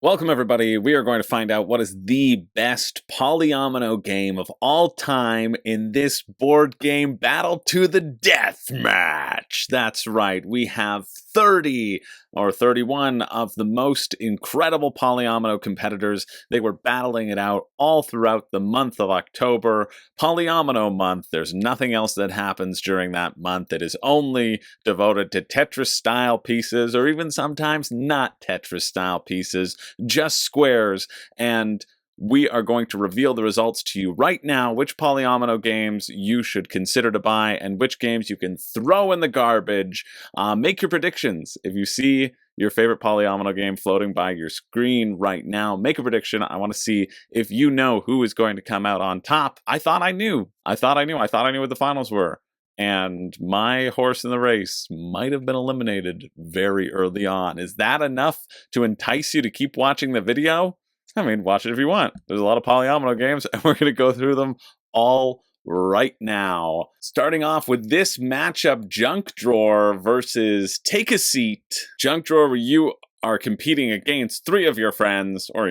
Welcome everybody, we are going to find out what is the best POLYOMINO game of all time in this board game battle to the death match. That's right, we have 30 or 31 of the most incredible POLYOMINO competitors. They were battling it out all throughout the month of October. POLYOMINO month, there's nothing else that happens during that month. It is only devoted to Tetris-style pieces, or even sometimes not Tetris-style pieces, just squares, and we are going to reveal the results to you right now, which POLYOMINO games you should consider to buy and which games you can throw in the garbage. Make your predictions. If you see your favorite POLYOMINO game floating by your screen right now, make a prediction. I want to see if you know who is going to come out on top. I thought I knew what the finals were. And my horse in the race might have been eliminated very early on. Is that enough to entice you to keep watching the video? I mean, watch it if you want. There's a lot of POLYOMINO games, and we're going to go through them all right now. Starting off with this matchup, Junk Drawer versus Take a Seat. Junk Drawer, where you are competing against 3 of your friends, or,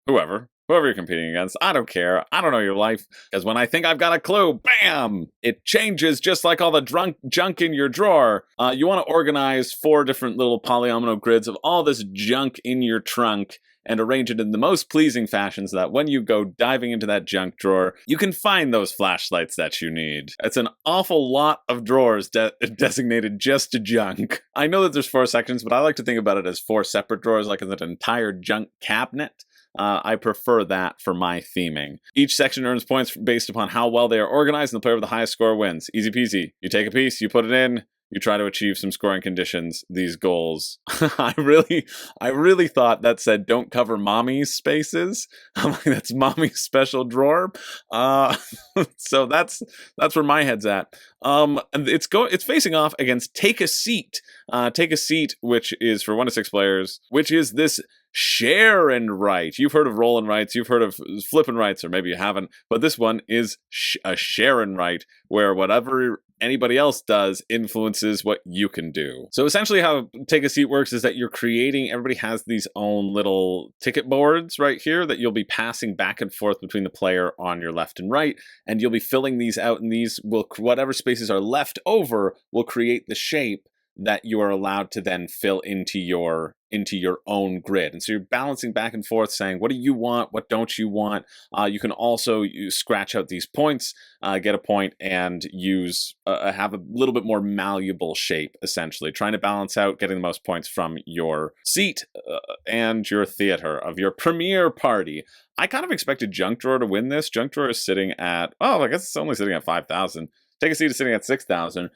whoever you're competing against. I don't care. I don't know your life. Because when I think I've got a clue, bam! It changes just like all the junk in your drawer. You want to organize 4 different little POLYOMINO grids of all this junk in your trunk and arrange it in the most pleasing fashion so that when you go diving into that junk drawer, you can find those flashlights that you need. It's an awful lot of drawers designated just to junk. I know that there's 4 sections, but I like to think about it as 4 separate drawers, like an entire junk cabinet. I prefer that for my theming. Each section earns points based upon how well they are organized, and the player with the highest score wins. Easy peasy. You take a piece, you put it in, you try to achieve some scoring conditions, these goals. I really thought that said don't cover mommy's spaces. I'm like, that's mommy's special drawer. So that's where my head's at. And it's facing off against Take a Seat. Take a Seat, which is for 1 to 6 players, which is this share and write. You've heard of roll and writes, you've heard of flip and writes, or maybe you haven't, but this one is a share and write, where whatever anybody else does influences what you can do. So essentially how Take a Seat works is that you're creating, everybody has these own little ticket boards right here that you'll be passing back and forth between the player on your left and right, and you'll be filling these out, and these will, whatever spaces are left over, will create the shape that you are allowed to then fill into your own grid. And so you're balancing back and forth saying, what do you want? What don't you want? You can also scratch out these points, get a point, and use have a little bit more malleable shape, essentially. Trying to balance out getting the most points from your seat and your theater of your premiere party. I kind of expected Junk Drawer to win this. Junk Drawer is sitting at, I guess it's only sitting at 5,000. Take a Seat is sitting at 6,000.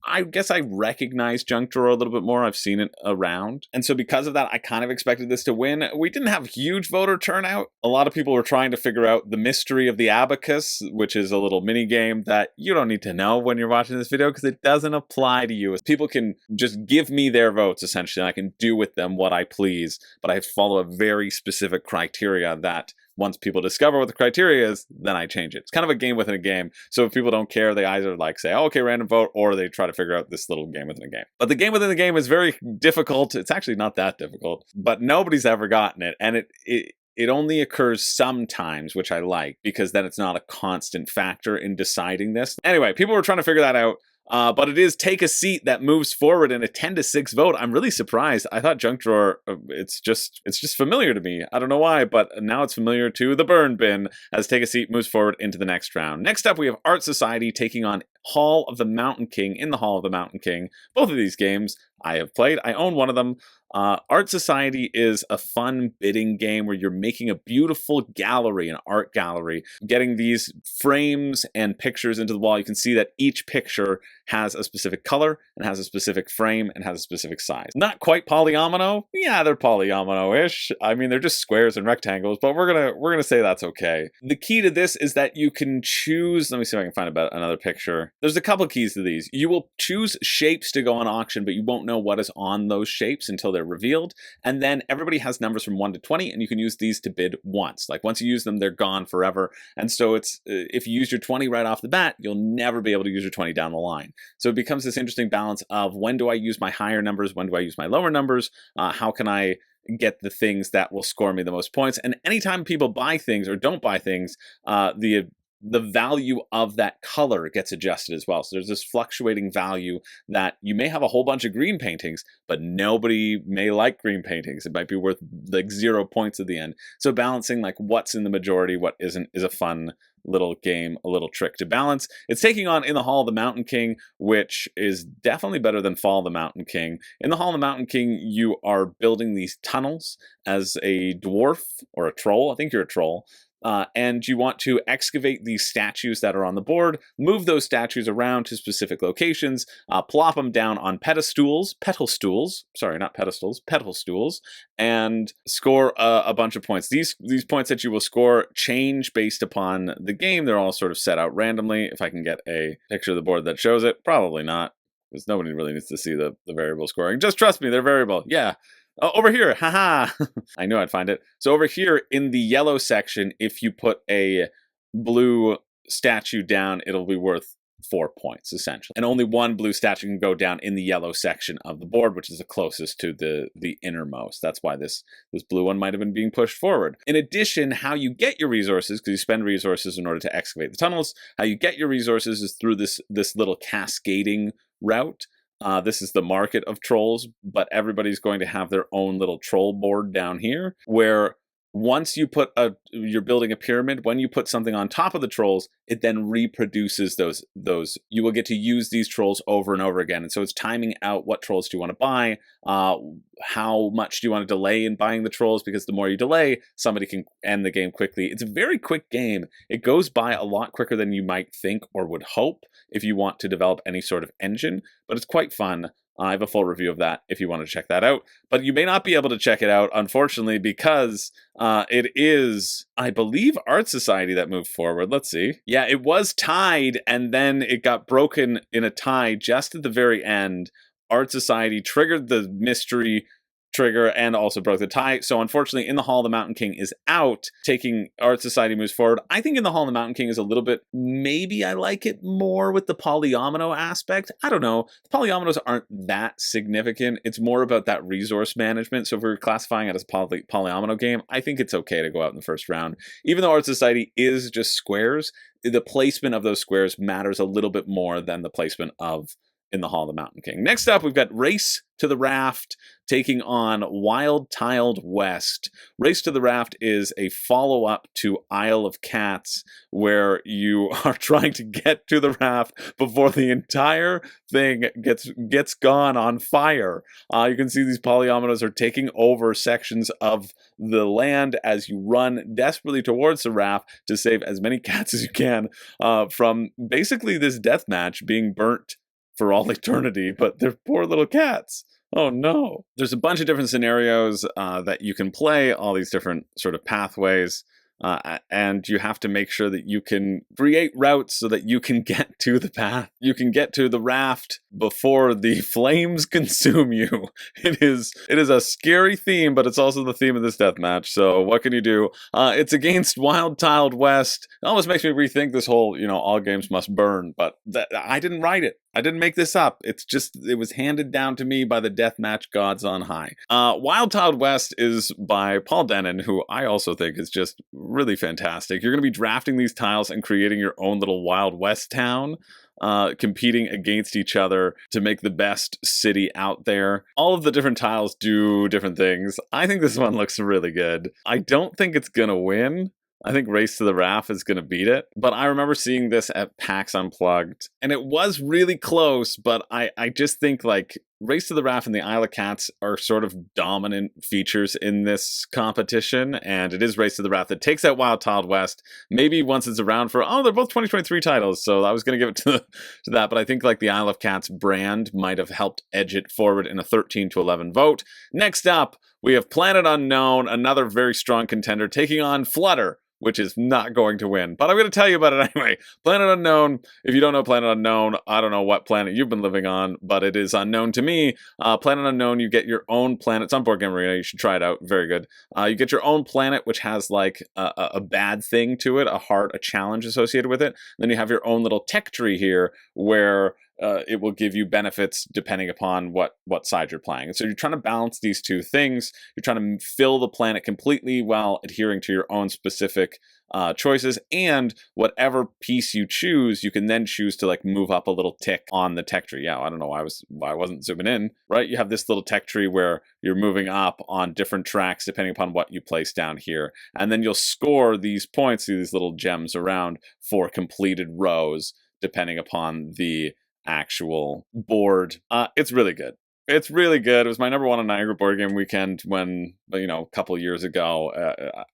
I guess I recognize Junk Drawer a little bit more. I've seen it around. And so because of that, I kind of expected this to win. We didn't have huge voter turnout. A lot of people were trying to figure out the mystery of the abacus, which is a little mini game that you don't need to know when you're watching this video because it doesn't apply to you. People can just give me their votes, essentially, and I can do with them what I please. But I have to follow a very specific criteria that once people discover what the criteria is, then I change it. It's kind of a game within a game. So if people don't care, they either say, oh, okay, random vote, or they try to figure out this little game within a game. But the game within the game is very difficult. It's actually not that difficult, but nobody's ever gotten it. And it only occurs sometimes, which I like, because then it's not a constant factor in deciding this. Anyway, people were trying to figure that out. But it is Take a Seat that moves forward in a 10-6 vote. I'm really surprised. I thought Junk Drawer, it's just familiar to me. I don't know why, but now it's familiar to the burn bin as Take a Seat moves forward into the next round. Next up, we have Art Society taking on Hall of the Mountain King in the Hall of the Mountain King. Both of these games I have played. I own one of them. Art Society is a fun bidding game where you're making a beautiful gallery, an art gallery, getting these frames and pictures into the wall. You can see that each picture has a specific color and has a specific frame and has a specific size. Not quite POLYOMINO. Yeah, they're POLYOMINO-ish. I mean, they're just squares and rectangles, but we're gonna say that's okay. The key to this is that you can choose, let me see if I can find another picture. There's a couple keys to these. You will choose shapes to go on auction, but you won't know what is on those shapes until they're revealed. And then everybody has numbers from 1 to 20, and you can use these to bid once. Like once you use them, they're gone forever. And so it's if you use your 20 right off the bat, you'll never be able to use your 20 down the line. So it becomes this interesting balance of when do I use my higher numbers, when do I use my lower numbers, how can I get the things that will score me the most points. And anytime people buy things or don't buy things, the value of that color gets adjusted as well. So there's this fluctuating value that you may have a whole bunch of green paintings, but nobody may like green paintings. It might be worth like 0 points at the end. So balancing like what's in the majority, what isn't, is a fun little game, a little trick to balance. It's taking on In the Hall of the Mountain King, which is definitely better than Fall of the Mountain King. In the Hall of the Mountain King, you are building these tunnels as a dwarf or a troll. I think you're a troll. And you want to excavate these statues that are on the board, move those statues around to specific locations, plop them down on pedestals, and score a bunch of points. These points that you will score change based upon the game. They're all sort of set out randomly. If I can get a picture of the board that shows it, probably not, because nobody really needs to see the variable scoring. Just trust me, they're variable. Yeah. Oh, over here, haha. I knew I'd find it. So over here in the yellow section, if you put a blue statue down, it'll be worth 4 points, essentially. And only one blue statue can go down in the yellow section of the board, which is the closest to the innermost. That's why this blue one might have been being pushed forward. In addition, how you get your resources, because you spend resources in order to excavate the tunnels, how you get your resources is through this little cascading route. This is the market of trolls, but everybody's going to have their own little troll board down here, where once you put you're building a pyramid, when you put something on top of the trolls, it then reproduces those. You will get to use these trolls over and over again. And so it's timing out what trolls do you want to buy, how much do you want to delay in buying the trolls, because the more you delay, somebody can end the game quickly. It's a very quick game. It goes by a lot quicker than you might think or would hope if you want to develop any sort of engine, but it's quite fun. I have a full review of that if you want to check that out. But you may not be able to check it out, unfortunately, because it is, I believe, Art Society that moved forward. Let's see. Yeah, it was tied, and then it got broken in a tie just at the very end. Art Society triggered the mystery trigger and also broke the tie. So unfortunately, In the Hall of the Mountain King is out. Taking Art Society moves forward. I think In the Hall of the Mountain King is a little bit, maybe I like it more with the polyomino aspect. I don't know. The polyominoes aren't that significant. It's more about that resource management. So if we're classifying it as a polyomino game, I think it's okay to go out in the first round. Even though Art Society is just squares, the placement of those squares matters a little bit more than the placement of In the Hall of the Mountain King. Next up, we've got Race to the Raft taking on Wild Tiled West. Race to the Raft is a follow-up to Isle of Cats, where you are trying to get to the raft before the entire thing gets gone on fire. You can see these polyominoes are taking over sections of the land as you run desperately towards the raft to save as many cats as you can from basically this deathmatch being burnt for all eternity, but they're poor little cats. Oh no. There's a bunch of different scenarios that you can play, all these different sort of pathways, and you have to make sure that you can create routes so that you can get to the path. You can get to the raft before the flames consume you. It is a scary theme, but it's also the theme of this deathmatch. So what can you do? It's against Wild Tiled West. It almost makes me rethink this whole, all games must burn, but I didn't write it. I didn't make this up. It was handed down to me by the deathmatch gods on high. Wild Tiled West is by Paul Denon, who I also think is just really fantastic. You're going to be drafting these tiles and creating your own little Wild West town, competing against each other to make the best city out there. All of the different tiles do different things. I think this one looks really good. I don't think it's going to win. I think Race to the Raft is going to beat it. But I remember seeing this at PAX Unplugged, and it was really close, but I just think, like, Race to the Raft and the Isle of Cats are sort of dominant features in this competition, and it is Race to the Raft that takes out Wild Tiled West. Maybe once it's around for, they're both 2023 titles, so I was going to give it to that, but I think, like, the Isle of Cats brand might have helped edge it forward in a 13-11 vote. Next up, we have Planet Unknown, another very strong contender, taking on Flutter, which is not going to win. But I'm going to tell you about it anyway. Planet Unknown, if you don't know Planet Unknown, I don't know what planet you've been living on, but it is unknown to me. Planet Unknown, you get your own planet. It's on Board Game Arena. You should try it out. Very good. You get your own planet, which has like a bad thing to it, a challenge associated with it. Then you have your own little tech tree here where it will give you benefits depending upon what side you're playing. And so you're trying to balance these two things. You're trying to fill the planet completely while adhering to your own specific choices, and whatever piece you choose, you can then choose to like move up a little tick on the tech tree. Yeah, I don't know why I wasn't zooming in, right? You have this little tech tree where you're moving up on different tracks depending upon what you place down here, and then you'll score these points, these little gems around, for completed rows depending upon the actual board. It's really good. It's really good. It was my number one on Niagara Board Game Weekend when, a couple years ago,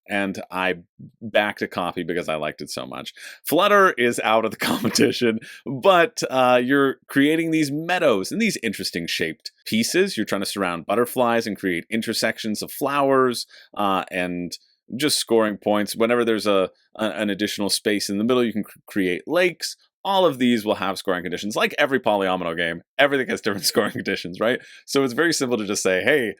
and I backed a copy because I liked it so much. Flutter is out of the competition, but you're creating these meadows and these interesting shaped pieces. You're trying to surround butterflies and create intersections of flowers, and just scoring points. Whenever there's an additional space in the middle, you can create lakes. All of these will have scoring conditions. Like every POLYOMINO game, everything has different scoring conditions, right? So it's very simple to just say, hey,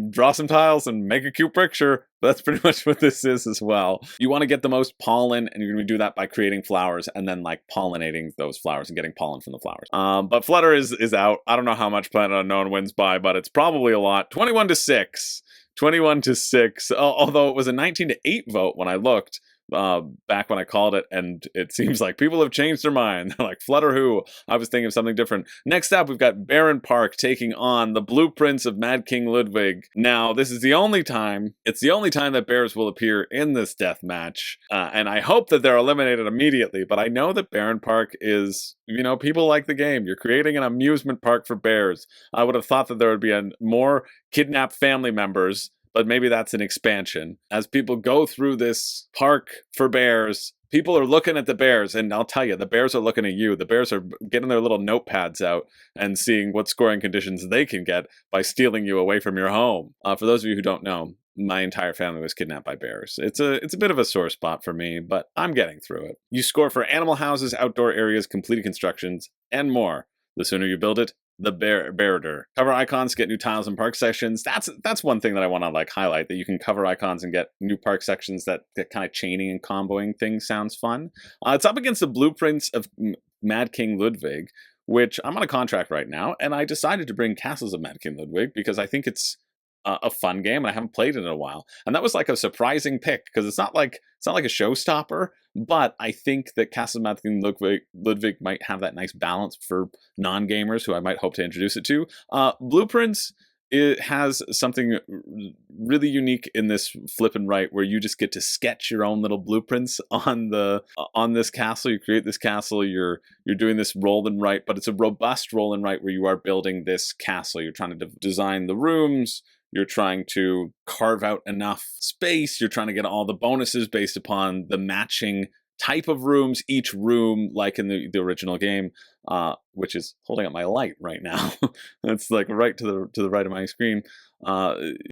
draw some tiles and make a cute picture. That's pretty much what this is as well. You want to get the most pollen, and you're going to do that by creating flowers and then like pollinating those flowers and getting pollen from the flowers. But Flutter is out. I don't know how much Planet Unknown wins by, but it's probably a lot. 21-6. 21-6. Although it was a 19-8 vote when I looked. Back when I called it, and it seems like people have changed their mind. They're like, Flutter who? I was thinking of something different. Next up, we've got Barenpark taking on the blueprints of Mad King Ludwig. Now, this is the only time, it's the only time that bears will appear in this death match, and I hope that they're eliminated immediately, but I know that Barenpark is, people like the game. You're creating an amusement park for bears. I would have thought that there would be more kidnapped family members, but maybe that's an expansion. As people go through this park for bears, people are looking at the bears, and I'll tell you, the bears are looking at you. The bears are getting their little notepads out and seeing what scoring conditions they can get by stealing you away from your home. For those of you who don't know, my entire family was kidnapped by bears. It's a bit of a sore spot for me, but I'm getting through it. You score for animal houses, outdoor areas, completed constructions, and more. The sooner you build it, the better. Cover icons, get new tiles and park sections. That's one thing that I want to highlight, that you can cover icons and get new park sections. That kind of chaining and comboing thing sounds fun. It's up against the blueprints of Mad King Ludwig, which I'm on a contract right now, and I decided to bring Castles of Mad King Ludwig because I think it's a fun game, and I haven't played it in a while. And that was like a surprising pick because it's not like a showstopper, but I think that Castles of Mad King Ludwig might have that nice balance for non-gamers who I might hope to introduce it to. Blueprints, it has something really unique in this flip and write where you just get to sketch your own little blueprints on this castle. You create this castle, you're doing this roll and write, but it's a robust roll and write where you are building this castle. You're trying to design the rooms, you're trying to carve out enough space, you're trying to get all the bonuses based upon the matching type of rooms. Each room, like in the original game, which is holding up my light right now. It's like right to the right of my screen.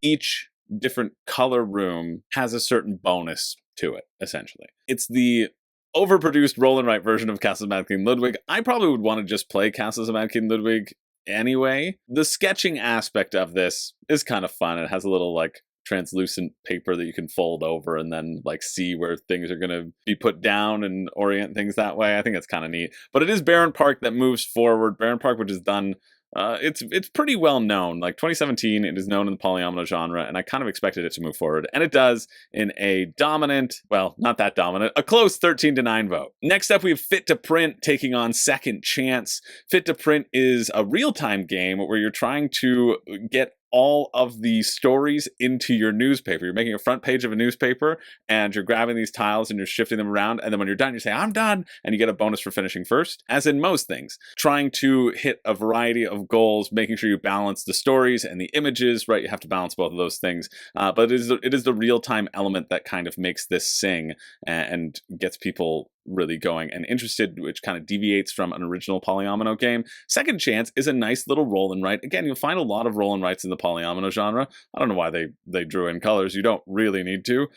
Each different color room has a certain bonus to it, essentially. It's the overproduced roll and write version of Castles of Mad King Ludwig. I probably would want to just play Castles of Mad King Ludwig anyway. The sketching aspect of this is kind of fun. It has a little translucent paper that you can fold over and then see where things are going to be put down and orient things that way. I think it's kind of neat. But it is Barenpark that moves forward. Barenpark, which is done, it's pretty well known. 2017, it is known in the POLYOMINO genre, and I kind of expected it to move forward. And it does in a dominant, well, not that dominant, a close 13-9 vote. Next up, we have Fit to Print taking on Second Chance. Fit to Print is a real-time game where you're trying to get all of the stories into your newspaper. You're making a front page of a newspaper, and you're grabbing these tiles and you're shifting them around, and then when you're done, you say, I'm done, and you get a bonus for finishing first. As in most things, trying to hit a variety of goals, making sure you balance the stories and the images, right? You have to balance both of those things, but it is the real-time element that kind of makes this sing and gets people really going and interested, which kind of deviates from an original POLYOMINO game. Second Chance is a nice little roll and write. Again, you'll find a lot of roll and writes in the POLYOMINO genre. I don't know why they drew in colors. You don't really need to.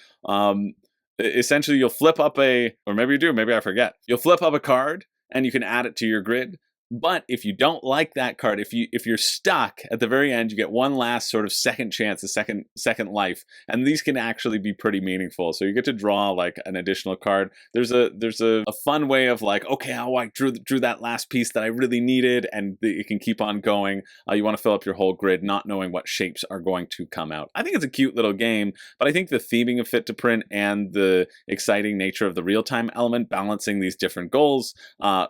Essentially, you'll flip up or maybe you do, maybe I forget. You'll flip up a card and you can add it to your grid. But if you don't like that card, if you're stuck at the very end, you get one last sort of second chance, a second life, and these can actually be pretty meaningful. So you get to draw like an additional card. There's a fun way of like, okay, oh, I drew that last piece that I really needed, and it can keep on going. You want to fill up your whole grid, not knowing what shapes are going to come out. I think it's a cute little game, but I think the theming of Fit to Print and the exciting nature of the real-time element, balancing these different goals,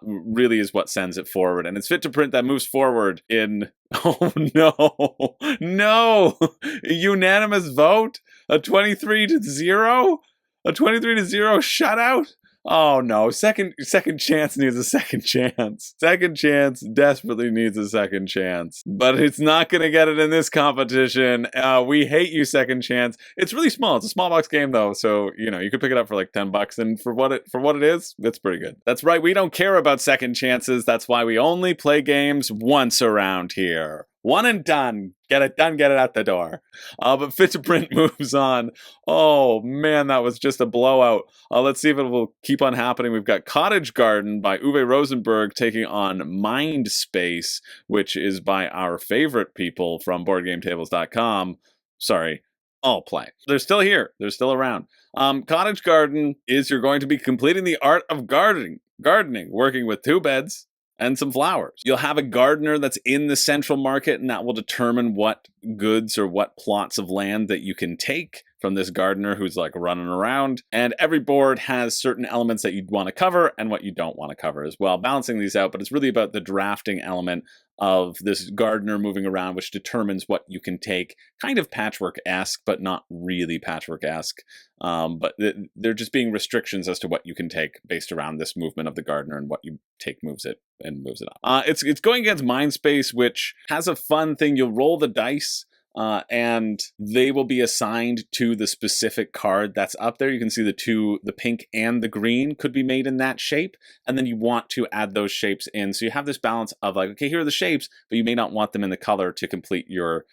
really is what sends it forward. And it's Fit to Print that moves forward in, oh no, no, unanimous vote, a 23-0, a 23-0 shutout. Oh no, second chance needs a second chance. Second chance desperately needs a second chance. But it's not going to get it in this competition. We hate you, second chance. It's really small. It's a small box game though, so you know, you could pick it up for like $10, and for what it is, it's pretty good. That's right, we don't care about second chances. That's why we only play games once around here. One and done. Get it done, get it out the door. But Fit to Print moves on. Oh man, that was just a blowout. Let's see if it will keep on happening. We've got Cottage Garden by Uwe Rosenberg taking on Mind Space, which is by our favorite people from BoardGameTables.com. Sorry, All Play. They're still here. They're still around. Cottage Garden is you're going to be completing the art of gardening, working with 2 beds and some flowers. You'll have a gardener that's in the central market, and that will determine what goods or what plots of land that you can take from this gardener who's like running around. And every board has certain elements that you'd want to cover and what you don't want to cover as well, balancing these out. But it's really about the drafting element of this gardener moving around, which determines what you can take. Kind of Patchwork-esque, but not really Patchwork-esque. But they're just being restrictions as to what you can take based around this movement of the gardener, and what you take moves it up. It's going against Mindspace, which has a fun thing. You'll roll the dice, and they will be assigned to the specific card that's up there. You can see the pink and the green could be made in that shape, and then you want to add those shapes in. So you have this balance of like, okay, here are the shapes, but you may not want them in the color to complete your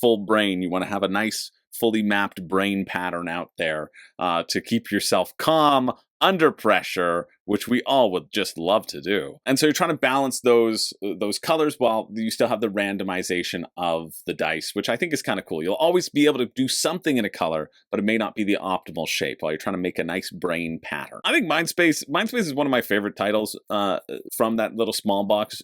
full brain. You want to have a nice, fully mapped brain pattern out there to keep yourself calm under pressure, which we all would just love to do. And so you're trying to balance those colors while you still have the randomization of the dice, which I think is kind of cool. You'll always be able to do something in a color, but it may not be the optimal shape while you're trying to make a nice brain pattern. I think Mindspace is one of my favorite titles from that little small box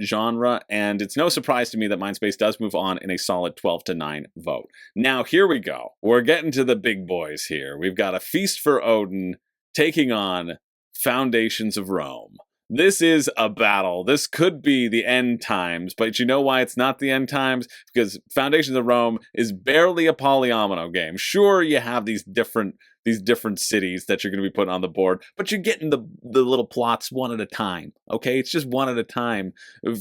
genre, and it's no surprise to me that Mindspace does move on in a solid 12-9 vote. Now, here we go. We're getting to the big boys here. We've got a Feast for Odin taking on Foundations of Rome. This is a battle. This could be the end times, but you know why it's not the end times? Because Foundations of Rome is barely a polyomino game. Sure, you have these different cities that you're going to be putting on the board, but you're getting the little plots one at a time, okay? It's just one at a time.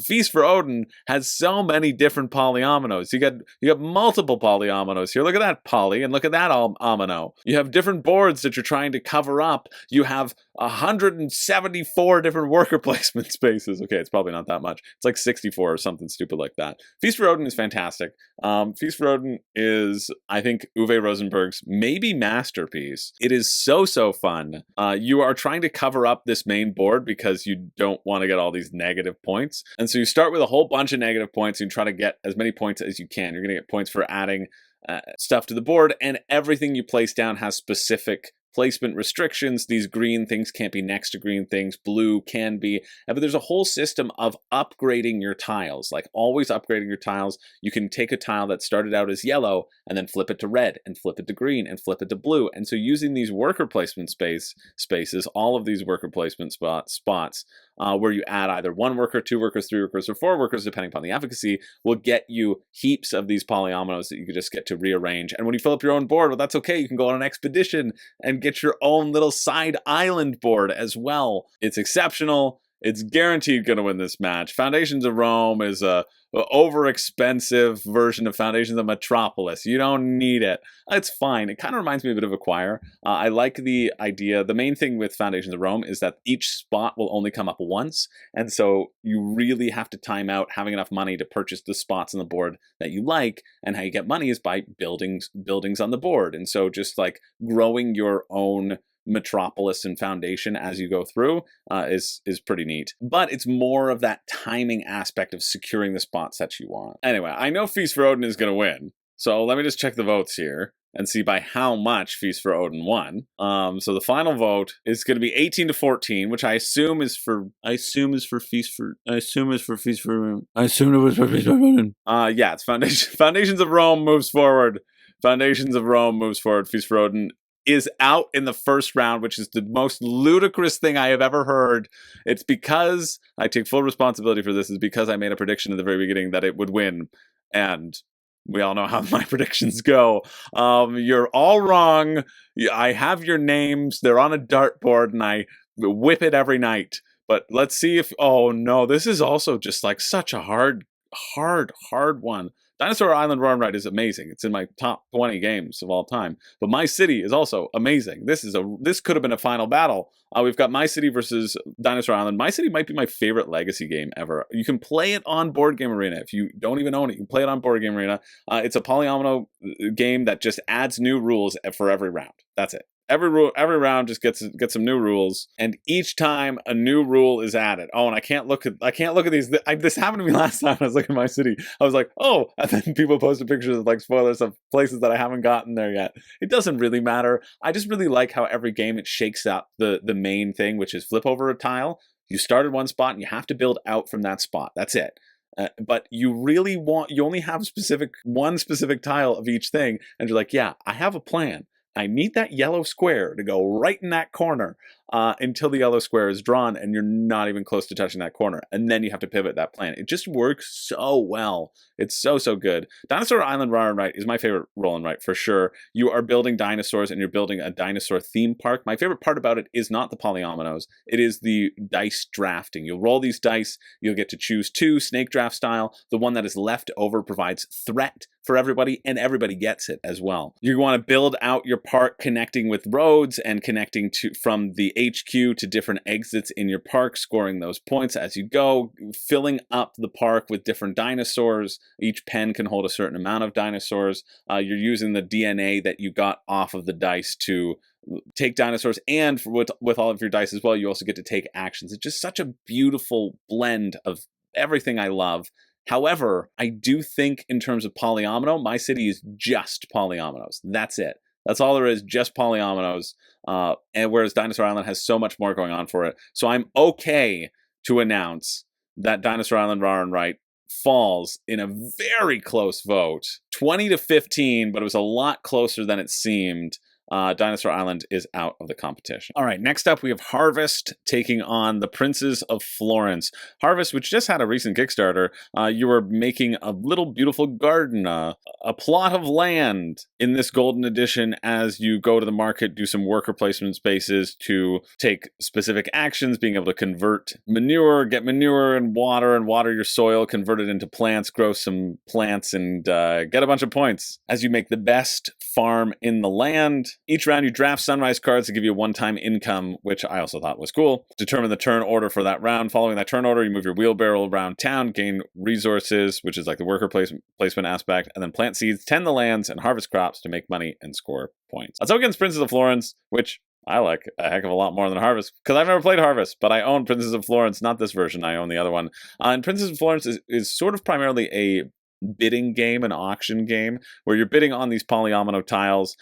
Feast for Odin has so many different polyominoes. You got multiple polyominoes here. Look at that poly, and look at that omino. You have different boards that you're trying to cover up. You have 174 different worker placement spaces. Okay, it's probably not that much. It's like 64 or something stupid like that. Feast for Odin is fantastic. Feast for Odin is, I think, Uwe Rosenberg's maybe masterpiece. It is so fun. You are trying to cover up this main board because you don't want to get all these negative points. And so you start with a whole bunch of negative points and try to get as many points as you can. You're going to get points for adding stuff to the board, and everything you place down has specific placement restrictions. These green things can't be next to green things, blue can be, but there's a whole system of upgrading your tiles, like always upgrading your tiles. You can take a tile that started out as yellow and then flip it to red and flip it to green and flip it to blue. And so using these worker placement spaces, all of these worker placement spots, where you add either 1 worker, 2 workers, 3 workers, or 4 workers, depending upon the efficacy, will get you heaps of these polyominoes that you can just get to rearrange. And when you fill up your own board, well, that's okay. You can go on an expedition and get your own little side island board as well. It's exceptional. It's guaranteed going to win this match. Foundations of Rome is a over-expensive version of Foundations of Metropolis. You don't need it. It's fine. It kind of reminds me a bit of Acquire. I like the idea. The main thing with Foundations of Rome is that each spot will only come up once, and so you really have to time out having enough money to purchase the spots on the board that you like, and how you get money is by buildings on the board. And so just like growing your own Metropolis and Foundation as you go through is pretty neat. But it's more of that timing aspect of securing the spots that you want. Anyway, I know Feast for Odin is going to win. So let me just check the votes here and see by how much Feast for Odin won. So the final vote is going to be 18-14, which I assume is for Feast for Odin. Yeah, it's Foundations of Rome moves forward. Foundations of Rome moves forward. Feast for Odin is out in the first round, which is the most ludicrous thing I have ever heard. It's because I take full responsibility for this. Is because I made a prediction at the very beginning that it would win, and we all know how my predictions go. You're all wrong. I have your names. They're on a dartboard, and I whip it every night. But let's see if... Oh, no. This is also just like such a hard one. Dinosaur Island Rawr Ride is amazing. It's in my top 20 games of all time. But My City is also amazing. This could have been a final battle. We've got My City versus Dinosaur Island. My City might be my favorite legacy game ever. You can play it on Board Game Arena. If you don't even own it, you can play it on Board Game Arena. It's a polyomino game that just adds new rules for every round. That's it. Every round just gets some new rules, and each time a new rule is added. Oh, and I can't look at these. This happened to me last time. I was looking at My City. I was like, oh, and then people posted pictures of like spoilers of places that I haven't gotten there yet. It doesn't really matter. I just really like how every game it shakes up the main thing, which is flip over a tile. You start at one spot and you have to build out from that spot. That's it. But you only have one specific tile of each thing, and you're like, yeah, I have a plan. I need that yellow square to go right in that corner until the yellow square is drawn and you're not even close to touching that corner. And then you have to pivot that plan. It just works so well. It's so good. Dinosaur Island Rawr and Write is my favorite roll and write for sure. You are building dinosaurs and you're building a dinosaur theme park. My favorite part about it is not the polyominoes. It is the dice drafting. You'll roll these dice. You'll get to choose two, snake draft style. The one that is left over provides threat for everybody, and everybody gets it as well. You want to build out your park connecting with roads and connecting from the HQ to different exits in your park, scoring those points as you go, filling up the park with different dinosaurs. Each pen can hold a certain amount of dinosaurs. You're using the DNA that you got off of the dice to take dinosaurs, and with all of your dice as well, you also get to take actions. It's just such a beautiful blend of everything I love. However, I do think in terms of polyomino, My City is just polyominoes. That's it. That's all there is, just polyominoes. And whereas Dinosaur Island has so much more going on for it. So I'm okay to announce that Dinosaur Island Rawr and Write falls in a very close vote. 20-15, but it was a lot closer than it seemed. Dinosaur Island is out of the competition. All right, next up we have Harvest taking on the Princes of Florence. Harvest, which just had a recent Kickstarter, you were making a little beautiful garden, a plot of land in this golden edition as you go to the market, do some worker placement spaces to take specific actions, being able to convert manure, get manure and water your soil, convert it into plants, grow some plants, and get a bunch of points as you make the best farm in the land. Each round you draft sunrise cards to give you a one-time income, which I also thought was cool. Determine the turn order for that round. Following that turn order, you move your wheelbarrow around town, gain resources, which is like the worker placement aspect, and then plant seeds, tend the lands, and harvest crops to make money and score points. That's up against Princes of Florence, which I like a heck of a lot more than Harvest, because I've never played Harvest, but I own Princes of Florence, not this version, I own the other one. And Princes of Florence is sort of primarily a bidding game, an auction game, where you're bidding on these polyomino tiles,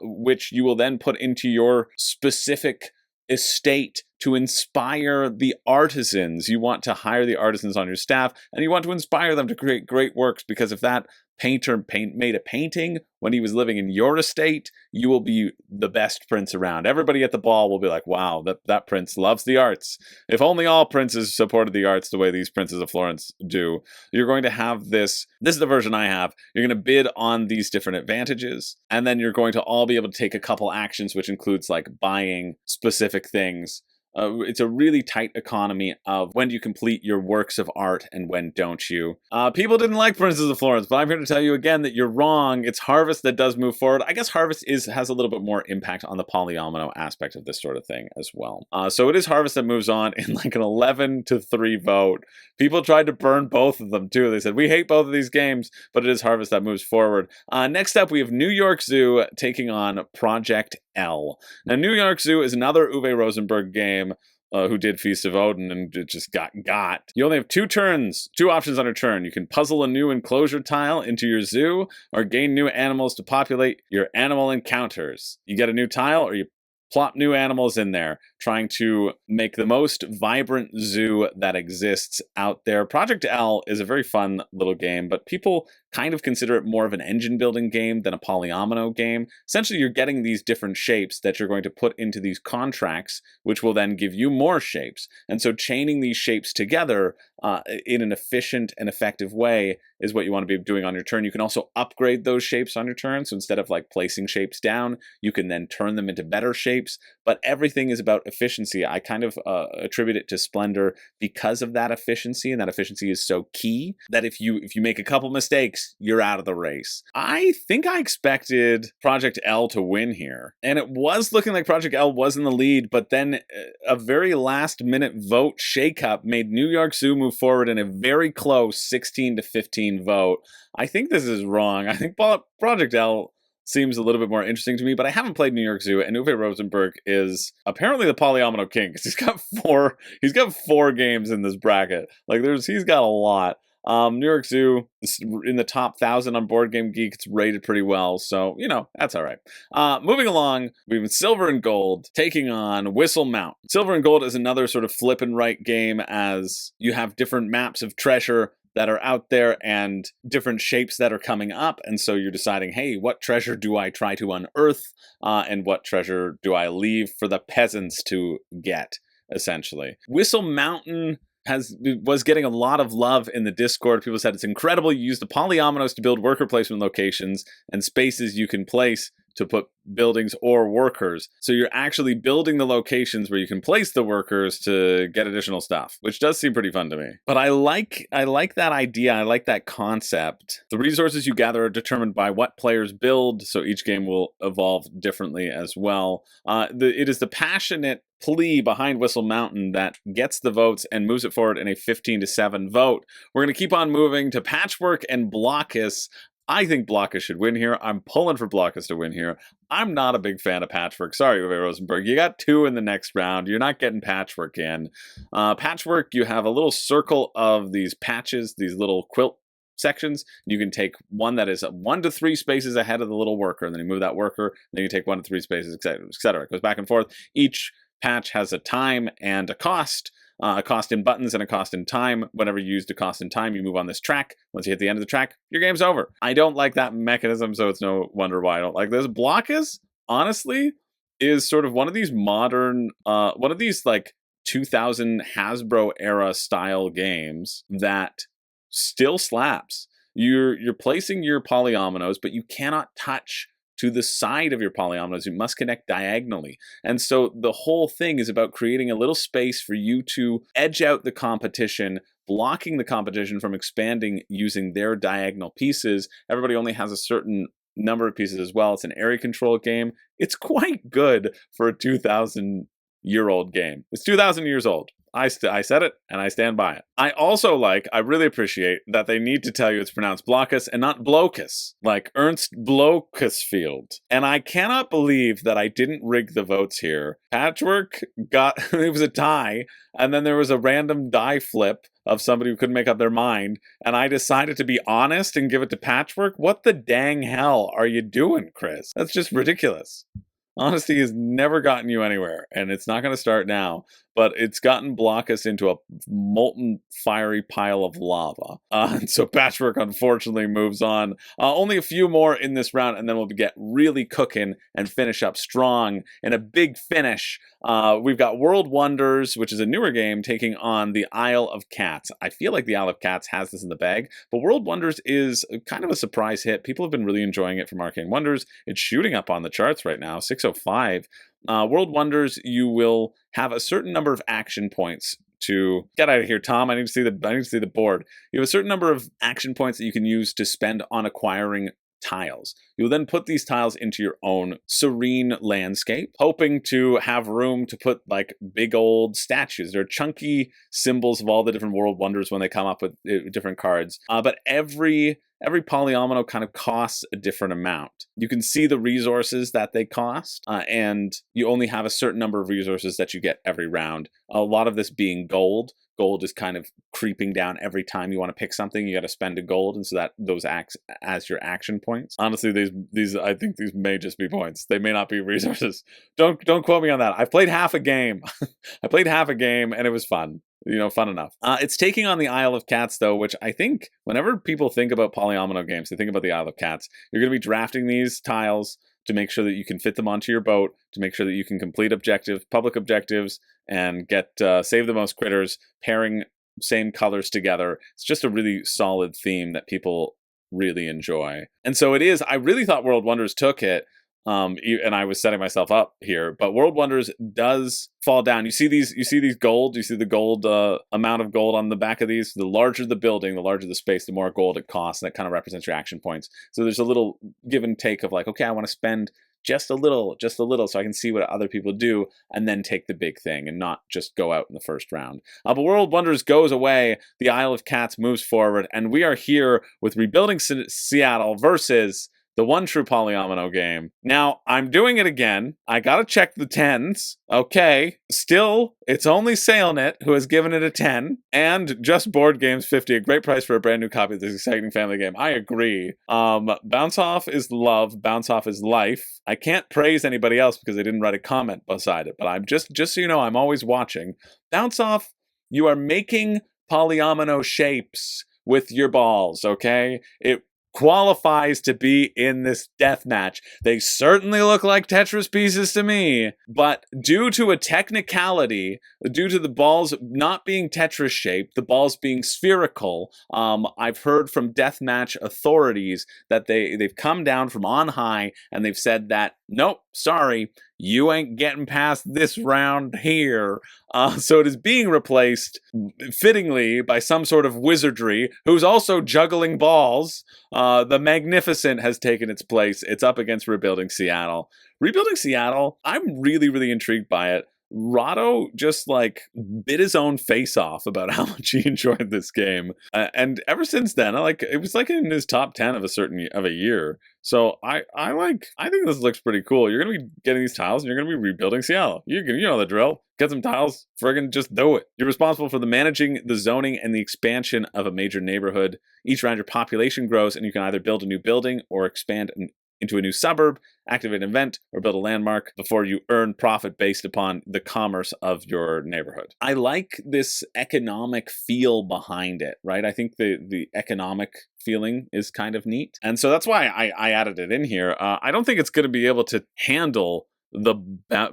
which you will then put into your specific estate to inspire the artisans. You want to hire the artisans on your staff, and you want to inspire them to create great works, because if that painter made a painting when he was living in your estate, you will be the best prince around. Everybody at the ball will be like, wow, that prince loves the arts. If only all princes supported the arts the way these Princes of Florence do. You're going to have this is the version I have. You're going to bid on these different advantages, and then you're going to all be able to take a couple actions, which includes like buying specific things. It's a really tight economy of when do you complete your works of art and when don't you. People didn't like Princes of Florence, but I'm here to tell you again that you're wrong. It's Harvest that does move forward. I guess Harvest has a little bit more impact on the polyomino aspect of this sort of thing as well. So it is Harvest that moves on in like an 11-3 vote. People tried to burn both of them too. They said, we hate both of these games, but it is Harvest that moves forward. Next up, we have New York Zoo taking on Project L. Now, New York Zoo is another Uwe Rosenberg game who did Feast of Odin, and it just got. You only have 2 turns, 2 options on your turn. You can puzzle a new enclosure tile into your zoo, or gain new animals to populate your animal encounters. You get a new tile, or you plop new animals in there, trying to make the most vibrant zoo that exists out there. Project L is a very fun little game, but people kind of consider it more of an engine building game than a polyomino game. Essentially, you're getting these different shapes that you're going to put into these contracts, which will then give you more shapes. And so chaining these shapes together in an efficient and effective way is what you want to be doing on your turn. You can also upgrade those shapes on your turn. So instead of like placing shapes down, you can then turn them into better shapes. But everything is about efficiency. I kind of attribute it to Splendor because of that efficiency, and that efficiency is so key that if you make a couple mistakes, you're out of the race. I think I expected Project L to win here, and it was looking like Project L was in the lead, but then a very last-minute vote shakeup made New York Zoo move forward in a very close 16-15 vote. I think this is wrong. I think Project L seems a little bit more interesting to me, but I haven't played New York Zoo, and Uwe Rosenberg is apparently the polyomino king, because he's got four games in this bracket. Like he's got a lot. New York Zoo is in the top 1,000 on Board Game Geek. It's rated pretty well, so that's all right. Moving along, we have Silver and Gold taking on Whistle Mountain. Silver and Gold is another sort of flip and right game, as you have different maps of treasure that are out there and different shapes that are coming up, and so you're deciding, hey, what treasure do I try to unearth, and what treasure do I leave for the peasants to get, essentially. Whistle Mountain was getting a lot of love in the Discord. People said it's incredible. You use the polyominoes to build worker placement locations and spaces you can place to put buildings or workers. So you're actually building the locations where you can place the workers to get additional stuff, which does seem pretty fun to me. But I like that idea. I like that concept. The resources you gather are determined by what players build, so each game will evolve differently as well. It is the passionate plea behind Whistle Mountain that gets the votes and moves it forward in a 15-7 vote. We're going to keep on moving to Patchwork and Blokus. I think Blokus should win here. I'm pulling for Blokus to win here. I'm not a big fan of Patchwork. Sorry, Uwe Rosenberg. You got 2 in the next round. You're not getting Patchwork in. Patchwork, you have a little circle of these patches, these little quilt sections. You can take one that is 1 to 3 spaces ahead of the little worker, and then you move that worker, then you take 1 to 3 spaces, etc. It goes back and forth. Each patch has a time and a cost in buttons and a cost in time. Whenever you use the cost in time, you move on this track. Once you hit the end of the track, your game's over. I don't like that mechanism, so it's no wonder why I don't like this. Blokus, honestly, is sort of one of these modern, one of these like 2000 Hasbro era style games that still slaps. You're placing your polyominoes, but you cannot touch to the side of your polyominoes. You must connect diagonally. And so the whole thing is about creating a little space for you to edge out the competition, blocking the competition from expanding using their diagonal pieces. Everybody only has a certain number of pieces as well. It's an area control game. It's quite good for a 2,000-year-old game. It's 2,000 years old. I said it, and I stand by it. I really appreciate that they need to tell you it's pronounced Blokus and not Blokus, like Ernst Blokesfield. And I cannot believe that I didn't rig the votes here. Patchwork it was a tie, and then there was a random die flip of somebody who couldn't make up their mind, and I decided to be honest and give it to Patchwork. What the dang hell are you doing, Chris? That's just ridiculous. Honesty has never gotten you anywhere, and it's not going to start now, but it's gotten Blokus into a molten, fiery pile of lava. And so Patchwork, unfortunately, moves on. Only a few more in this round, and then we'll get really cooking and finish up strong in a big finish. We've got World Wonders, which is a newer game, taking on the Isle of Cats. I feel like the Isle of Cats has this in the bag, but World Wonders is kind of a surprise hit. People have been really enjoying it from Arcane Wonders. It's shooting up on the charts right now, 605. World Wonders, you will have a certain number of action points to get out of here, Tom. I need to see the board. You have a certain number of action points that you can use to spend on acquiring tiles. You'll then put these tiles into your own serene landscape, hoping to have room to put like big old statues. They're chunky symbols of all the different World Wonders when they come up with different cards. But every every polyomino kind of costs a different amount. You can see the resources that they cost, and you only have a certain number of resources that you get every round. A lot of this being gold. Gold is kind of creeping down every time you want to pick something. You got to spend a gold, and so that those acts as your action points. Honestly, these I think these may just be points. They may not be resources. Don't quote me on that. I played half a game. I played half a game, and it was fun. You know, fun enough. It's taking on the Isle of Cats, though, which I think whenever people think about polyomino games, they think about the Isle of Cats. You're going to be drafting these tiles to make sure that you can fit them onto your boat, to make sure that you can complete public objectives, and get save the most critters, pairing same colors together. It's just a really solid theme that people really enjoy. And so it is, I really thought World Wonders took it, and I was setting myself up here, but World Wonders does fall down. You see these gold, you see the gold amount of gold on the back of these. The larger the building, the larger the space, the more gold it costs, and that kind of represents your action points. So there's a little give and take of like, okay, I want to spend just a little so I can see what other people do and then take the big thing and not just go out in the first round. But World Wonders goes away, the Isle of Cats moves forward, and we are here with Rebuilding Seattle versus the one true polyomino game. Now, I'm doing it again. I gotta check the 10s. Okay. Still, it's only SailNet who has given it a 10. And Just Board Games 50, a great price for a brand new copy of this exciting family game. I agree. Bounce Off is love. Bounce Off is life. I can't praise anybody else because they didn't write a comment beside it. But I'm just so you know, I'm always watching. Bounce Off, you are making polyomino shapes with your balls, okay? It qualifies to be in this death match. They certainly look like Tetris pieces to me, but due to a technicality, due to the balls not being Tetris shaped, the balls being spherical, I've heard from deathmatch authorities that they've come down from on high and they've said that, nope, sorry, you ain't getting past this round here. So it is being replaced, fittingly, by some sort of wizardry who's also juggling balls. The Magnificent has taken its place. It's up against Rebuilding Seattle. Rebuilding Seattle, I'm really, really intrigued by it. Rahdo just like bit his own face off about how much he enjoyed this game, and ever since then, it was like in his top 10 of a year. So I think this looks pretty cool. You're gonna be getting these tiles, and you're gonna be rebuilding Seattle. You know the drill. Get some tiles, friggin' just do it. You're responsible for the managing, the zoning, and the expansion of a major neighborhood. Each round, your population grows, and you can either build a new building or expand into a new suburb, activate an event, or build a landmark before you earn profit based upon the commerce of your neighborhood. I like this economic feel behind it, right? I think the economic feeling is kind of neat. And so that's why I added it in here. I don't think it's going to be able to handle the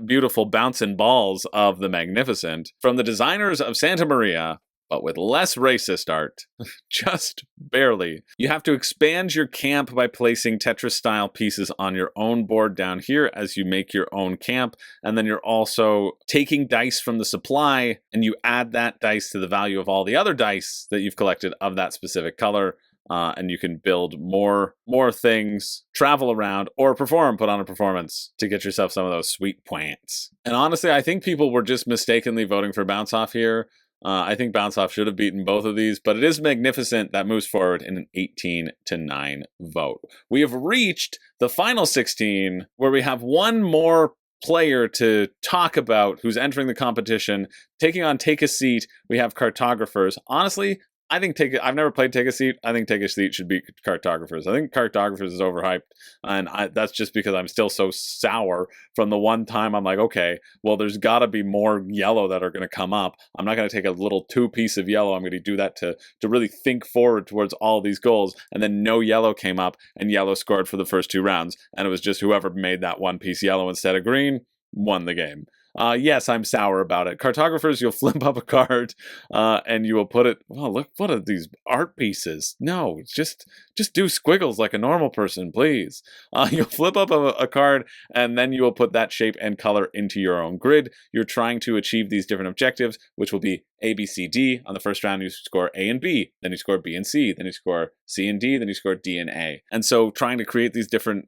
beautiful bouncing balls of the Magnificent from the designers of Santa Maria, but with less racist art. Just barely. You have to expand your camp by placing Tetris-style pieces on your own board down here as you make your own camp, and then you're also taking dice from the supply, and you add that dice to the value of all the other dice that you've collected of that specific color, and you can build more things, travel around, or put on a performance to get yourself some of those sweet points. And honestly, I think people were just mistakenly voting for Bounce Off here. I think Bounce Off should have beaten both of these, but it is Magnificent that moves forward in an 18-9 vote. We have reached the final 16, where we have one more player to talk about who's entering the competition. Taking on Take a Seat, we have Cartographers. Honestly, I think I've never played Take a Seat. I think Take a Seat should beat Cartographers. I think Cartographers is overhyped, and that's just because I'm still so sour from the one time I'm like, okay, well, there's got to be more yellow that are going to come up. I'm not going to take a little 2-piece of yellow. I'm going to do that to really think forward towards all these goals, and then no yellow came up, and yellow scored for the first 2 rounds, and it was just whoever made that 1-piece yellow instead of green won the game. Yes, I'm sour about it. Cartographers, you'll flip up a card, and you will put it, oh, look, what are these art pieces? No, just do squiggles like a normal person, please. You'll flip up a card, and then you will put that shape and color into your own grid. You're trying to achieve these different objectives, which will be A, B, C, D. On the first round, you score A and B, then you score B and C, then you score C and D, then you score D and A. And so trying to create these different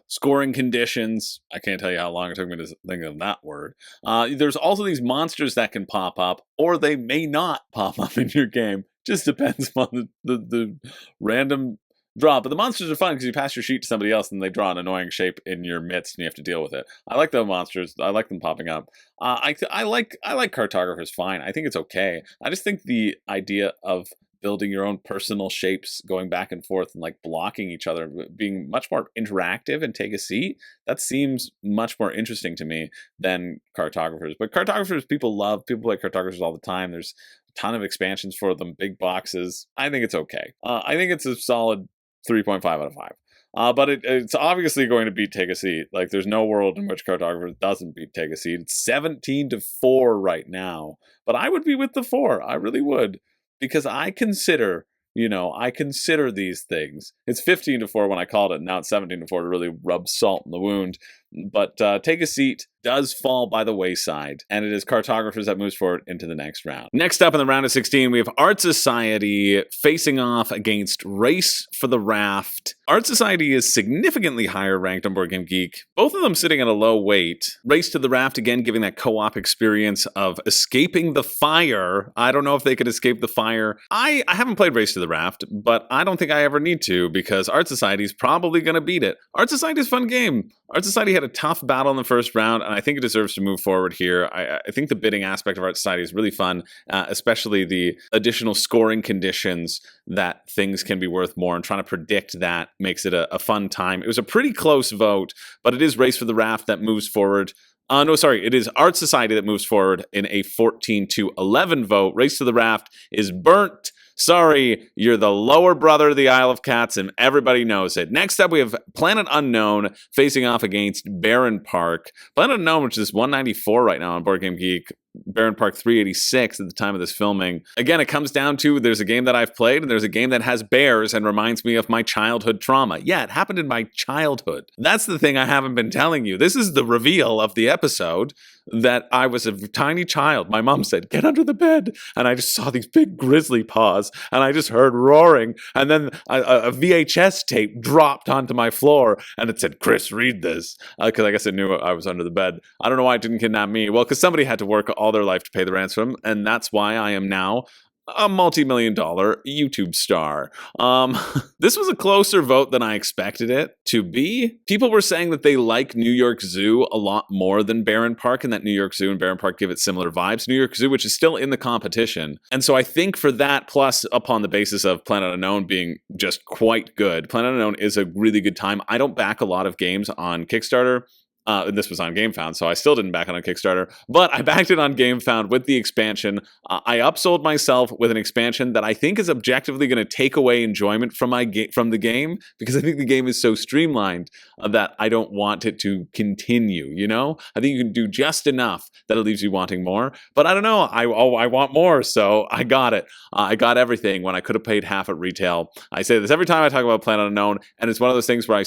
scoring conditions, I can't tell you how long it took me to think of that word. There's also these monsters that can pop up, or they may not pop up in your game. Just depends on the random draw. But the monsters are fun because you pass your sheet to somebody else and they draw an annoying shape in your midst and you have to deal with it. I like the monsters. I like them popping up. I like cartographers fine. I think it's okay. I just think the idea of building your own personal shapes, going back and forth and like blocking each other, being much more interactive and take a seat, that seems much more interesting to me than cartographers. But cartographers, people play cartographers all the time. There's a ton of expansions for them, big boxes. I think it's okay. I think it's a solid 3.5 out of 5. But it's obviously going to beat Take a Seat. Like, there's no world in which Cartographer doesn't beat Take a Seat. It's 17-4 right now. But I would be with the 4. I really would. Because I consider these things. It's 15-4 when I called it. Now it's 17-4 to really rub salt in the wound. But Take a Seat does fall by the wayside, and it is Cartographers that moves forward into the next round. Next up in the round of 16, we have Art Society facing off against Race for the Raft. Art Society is significantly higher ranked on Board Game Geek, both of them sitting at a low weight. Race to the Raft, again, giving that co-op experience of escaping the fire. I don't know if they could escape the fire. I haven't played Race to the Raft, but I don't think I ever need to, because Art Society is probably going to beat it. Art Society is a fun game. Art Society had a tough battle in the first round, and I think it deserves to move forward here. I think the bidding aspect of Art Society is really fun, especially the additional scoring conditions that things can be worth more, and trying to predict that makes it a fun time. It was a pretty close vote, but it is Race for the Raft that moves forward. It is Art Society that moves forward in a 14-11 vote. Race to the Raft is burnt. Sorry, you're the lower brother of the Isle of Cats, and everybody knows it. Next up, we have Planet Unknown facing off against Barenpark. Planet Unknown, which is 194 right now on Board Game Geek. Barenpark 386 at the time of this filming. Again, it comes down to there's a game that I've played and there's a game that has bears and reminds me of my childhood trauma. Yeah, it happened in my childhood. That's the thing I haven't been telling you. This is the reveal of the episode, that I was a tiny child. My mom said, "Get under the bed." And I just saw these big grizzly paws and I just heard roaring. And then a VHS tape dropped onto my floor and it said, "Chris, read this." Because I guess it knew I was under the bed. I don't know why it didn't kidnap me. Well, because somebody had to work all their life to pay the ransom, and that's why I am now a multi-million-dollar YouTube star. This was a closer vote than I expected it to be. People were saying that they like New York Zoo a lot more than Barenpark, and that New York Zoo and Barenpark give it similar vibes. New York Zoo, which is still in the competition. And so I think for that, plus upon the basis of Planet Unknown being just quite good, Planet Unknown is a really good time. I don't back a lot of games on Kickstarter. And this was on GameFound, so I still didn't back it on Kickstarter, but I backed it on GameFound with the expansion. I upsold myself with an expansion that I think is objectively going to take away enjoyment from the game, because I think the game is so streamlined that I don't want it to continue, you know? I think you can do just enough that it leaves you wanting more, but I don't know, I want more, so I got it. I got everything when I could have paid half at retail. I say this every time I talk about Planet Unknown, and it's one of those things where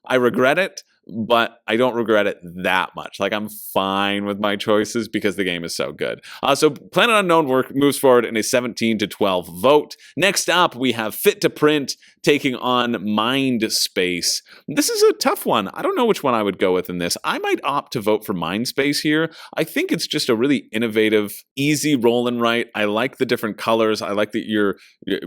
I regret it, but I don't regret it that much. Like, I'm fine with my choices because the game is so good. So Planet Unknown moves forward in a 17-12 vote. Next up, we have Fit to Print taking on Mind Space. This is a tough one. I don't know which one I would go with in this. I might opt to vote for Mind Space here. I think it's just a really innovative, easy roll and write. I like the different colors. I like that you're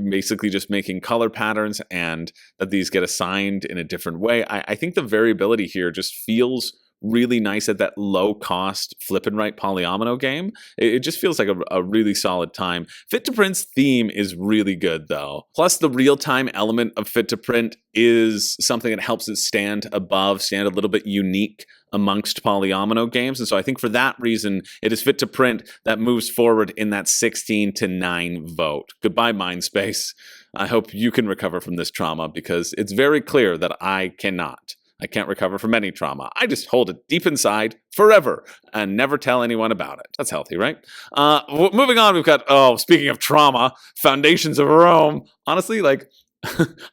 basically just making color patterns and that these get assigned in a different way. I think the variability here just feels really nice at that low-cost flip-and-write polyomino game. It just feels like a really solid time. Fit to Print's theme is really good, though. Plus, the real-time element of Fit to Print is something that helps it stand a little bit unique amongst polyomino games. And so I think for that reason, it is Fit to Print that moves forward in that 16-9 vote. Goodbye, Mindspace. I hope you can recover from this trauma, because it's very clear that I cannot. I can't recover from any trauma. I just hold it deep inside forever and never tell anyone about it. That's healthy, right? Moving on, we've got, speaking of trauma, Foundations of Rome. Honestly,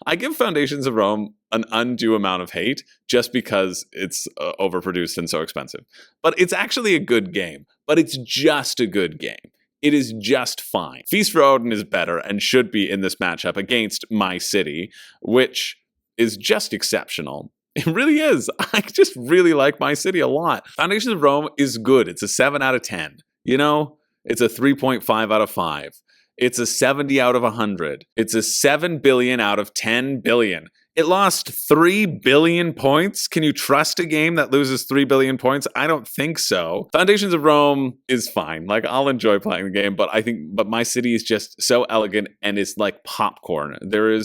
I give Foundations of Rome an undue amount of hate just because it's overproduced and so expensive. But it's actually a good game. But it's just a good game. It is just fine. Feast for Odin is better and should be in this matchup against My City, which is just exceptional. It really is. I just really like My City a lot. Foundations of Rome is good. It's a 7 out of 10. You know, it's a 3.5 out of 5. It's a 70 out of 100. It's a 7 billion out of 10 billion. It lost 3 billion points. Can you trust a game that loses 3 billion points? I don't think so. Foundations of Rome is fine. Like, I'll enjoy playing the game, but my city is just so elegant and it's like popcorn. There are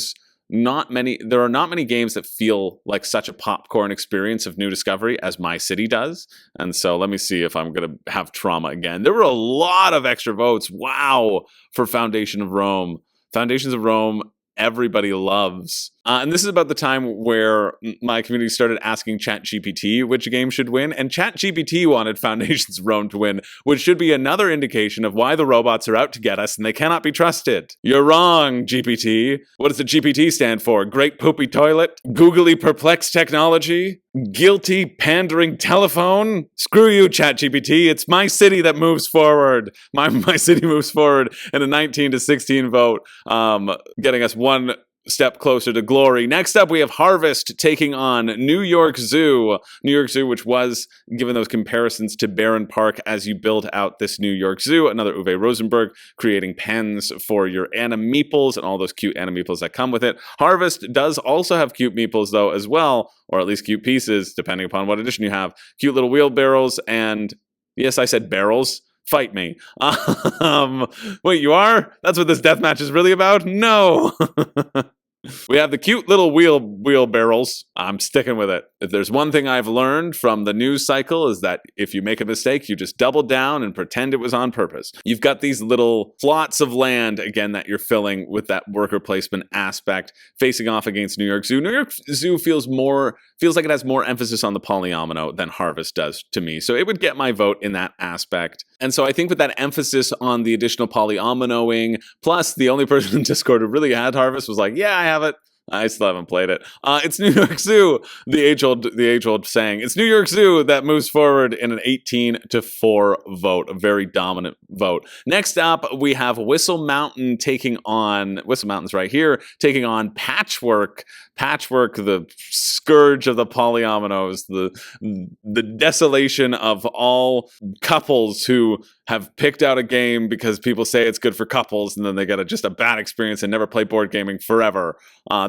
not many games that feel like such a popcorn experience of new discovery as my city does. And so let me see if I'm going to have trauma again. There were a lot of extra votes. Wow. For Foundation of Rome. Foundations of Rome, everybody loves. And this is about the time where my community started asking ChatGPT which game should win, and ChatGPT wanted Foundations of Rome to win, which should be another indication of why the robots are out to get us and they cannot be trusted. You're wrong, GPT. What does the GPT stand for? Great Poopy Toilet? Googly Perplexed Technology? Guilty Pandering Telephone? Screw you, ChatGPT. It's my city that moves forward. My city moves forward in a 19-16 vote, getting us one step closer to glory. Next up, we have Harvest taking on New York Zoo. New York Zoo, which was given those comparisons to Barenpark as you build out this New York Zoo. Another Uwe Rosenberg creating pens for your animeeples and all those cute animeeples that come with it. Harvest does also have cute meeples, though, as well, or at least cute pieces, depending upon what edition you have. Cute little wheelbarrows and, yes, I said barrels. Fight me. Wait, you are? That's what this deathmatch is really about? No. We have the cute little wheelbarrows. I'm sticking with it. If there's one thing I've learned from the news cycle is that if you make a mistake, you just double down and pretend it was on purpose. You've got these little plots of land, again, that you're filling with that worker placement aspect, facing off against New York Zoo. New York Zoo feels like it has more emphasis on the polyomino than Harvest does to me. So it would get my vote in that aspect. And so I think with that emphasis on the additional polyominoing, plus the only person in Discord who really had Harvest was like, yeah, I have it. I still haven't played it. It's New York Zoo, the age-old saying. It's New York Zoo that moves forward in an 18-4 vote, a very dominant vote. Next up, we have Whistle Mountain's right here, taking on Patchwork. Patchwork, the scourge of the polyominoes, the desolation of all couples who have picked out a game because people say it's good for couples, and then they get just a bad experience and never play board gaming forever.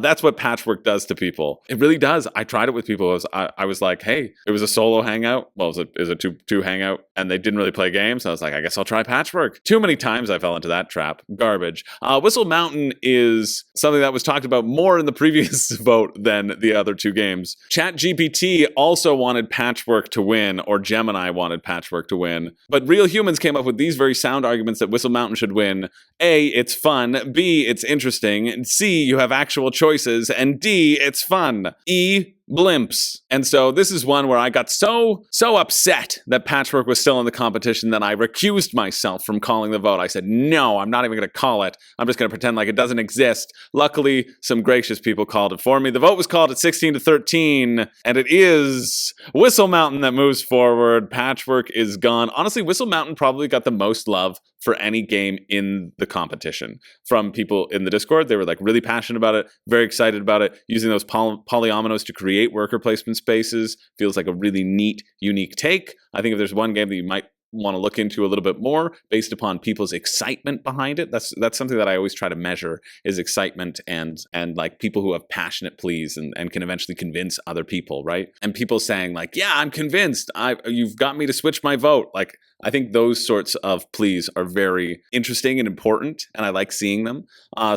That's what Patchwork does to people. It really does. I tried it with people. I was like, hey, it was a solo hangout. Well, it was a two hangout, and they didn't really play games. So I was like, I guess I'll try Patchwork. Too many times I fell into that trap. Garbage. Whistle Mountain is something that was talked about more in the previous vote than the other two games. ChatGPT also wanted Patchwork to win, or Gemini wanted Patchwork to win, but Real Humans came up with these very sound arguments that Whistle Mountain should win. A, it's fun. B, it's interesting. C, you have actual choices. And D, it's fun. E, blimps. And so this is one where I got so upset that Patchwork was still in the competition that I recused myself from calling the vote. I said, no, I'm not even going to call it. I'm just going to pretend like it doesn't exist. Luckily, some gracious people called it for me. The vote was called at 16-13, and it is Whistle Mountain that moves forward. Patchwork is gone. Honestly, Whistle Mountain probably got the most love for any game in the competition from people in the Discord. They were like really passionate about it, very excited about it, using those polyominoes to create worker placement spaces. Feels like a really neat, unique take. I think if there's one game that you might want to look into a little bit more based upon people's excitement behind it, that's something that I always try to measure, is excitement and like people who have passionate pleas and can eventually convince other people, right? And people saying like, yeah, I'm convinced, you've got me to switch my vote. Like, I think those sorts of pleas are very interesting and important, and I like seeing them.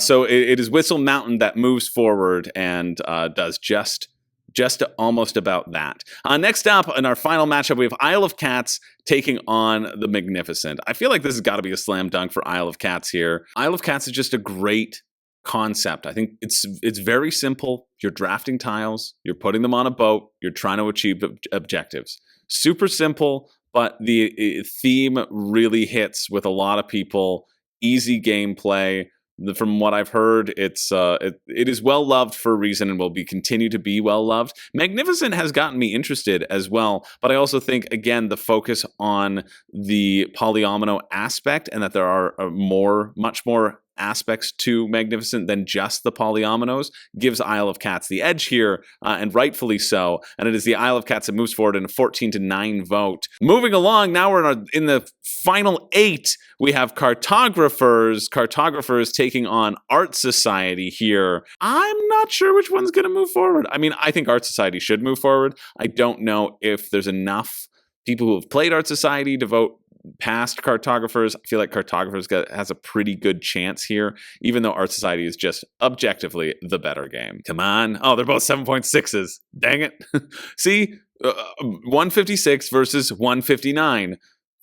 So it is Whistle Mountain that moves forward and does just almost about that. Next up, in our final matchup, we have Isle of Cats taking on the Magnificent. I feel like this has got to be a slam dunk for Isle of Cats here. Isle of Cats is just a great concept. I think it's very simple. You're drafting tiles, you're putting them on a boat, you're trying to achieve objectives. Super simple, but the theme really hits with a lot of people. Easy gameplay. From what I've heard, it is well loved for a reason and will continue to be well loved. Magnificent has gotten me interested as well, but I also think, again, the focus on the polyomino aspect and that there are much more aspects to Magnificent than just the polyominoes, gives Isle of Cats the edge here, and rightfully so. And it is the Isle of Cats that moves forward in a 14-9 vote. Moving along, now we're in the final 8. We have Cartographers taking on Art Society here. I'm not sure which one's going to move forward. I mean, I think Art Society should move forward. I don't know if there's enough people who have played Art Society to vote past Cartographers. I feel like Cartographers has a pretty good chance here, even though Art Society is just objectively the better game. Come on. Oh, they're both 7.6s. Dang it. See, 156 versus 159.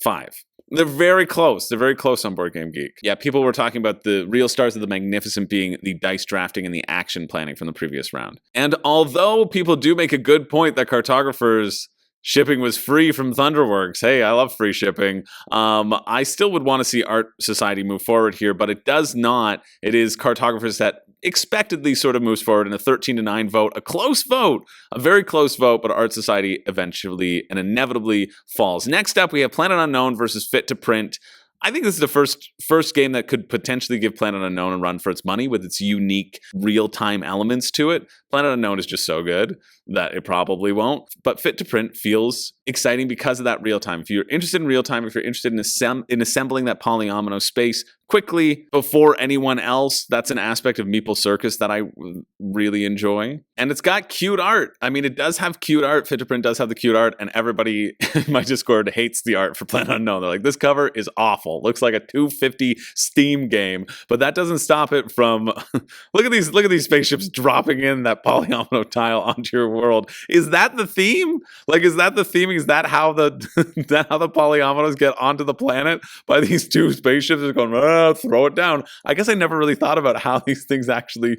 5. They're very close. They're very close on Board Game Geek. Yeah, people were talking about the real stars of the Magnificent being the dice drafting and the action planning from the previous round. And although people do make a good point that Cartographers shipping was free from Thunderworks. Hey, I love free shipping. I still would want to see Art Society move forward here, but it does not. It is Cartographers that expectedly sort of moves forward in a 13-9 vote, a close vote, a very close vote, but Art Society eventually and inevitably falls. Next up, we have Planet Unknown versus Fit to Print. I think this is the first game that could potentially give Planet Unknown a run for its money with its unique real-time elements to it. Planet Unknown is just so good that it probably won't. But Fit to Print feels exciting because of that real-time. If you're interested in real-time, if you're interested in assembling that polyomino space quickly before anyone else, that's an aspect of Meeple Circus that I really enjoy. And it's got cute art. I mean, it does have cute art. Fit to Print does have the cute art, and everybody in my Discord hates the art for Planet Unknown. They're like, this cover is awful. Looks like a 250 Steam game. But that doesn't stop it from look at these spaceships dropping in that polyomino tile onto your world. Is that the theme? Like, is that the theme? Is that how the how the polyominoes get onto the planet? By these two spaceships are going, throw it down. I guess I never really thought about how these things actually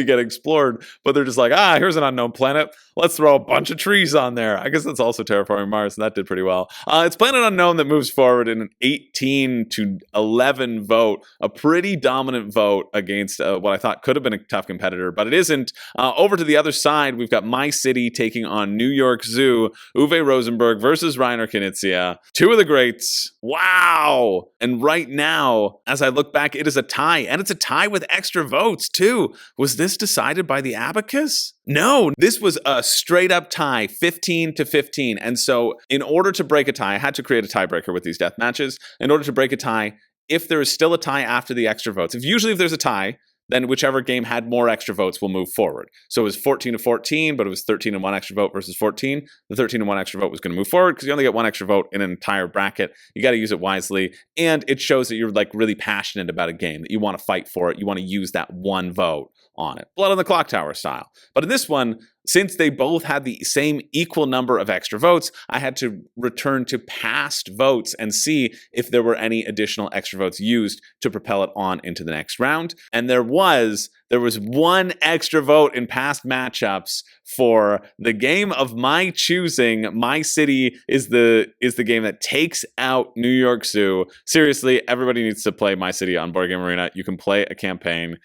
get explored, but they're just like, here's an unknown planet. Let's throw a bunch of trees on there. I guess that's also Terraforming Mars, and that did pretty well. It's Planet Unknown that moves forward in an 18-11 vote, a pretty dominant vote against what I thought could have been a tough competitor, but it isn't. Over to the other side, we've got My City taking on New York Zoo, Uwe Rosenberg versus Reiner Knizia. Two of the greats. Wow! And right now, as I look back, it is a tie, and it's a tie with extra votes, too. Was this decided by the abacus? No, this was a straight up tie, 15-15. And so in order to break a tie, I had to create a tiebreaker with these death matches. In order to break a tie, if there is still a tie after the extra votes, if there's a tie, then whichever game had more extra votes will move forward. So it was 14-14, but it was 13-1 extra vote versus 14. The 13-1 extra vote was going to move forward because you only get one extra vote in an entire bracket. You got to use it wisely. And it shows that you're like really passionate about a game, that you want to fight for it. You want to use that one vote on it. Blood on the Clock Tower style. But in this one, since they both had the same equal number of extra votes, I had to return to past votes and see if there were any additional extra votes used to propel it on into the next round. And there was one extra vote in past matchups for the game of my choosing. My City is the game that takes out New York Zoo. Seriously, everybody needs to play My City on Board Game Arena. You can play a campaign.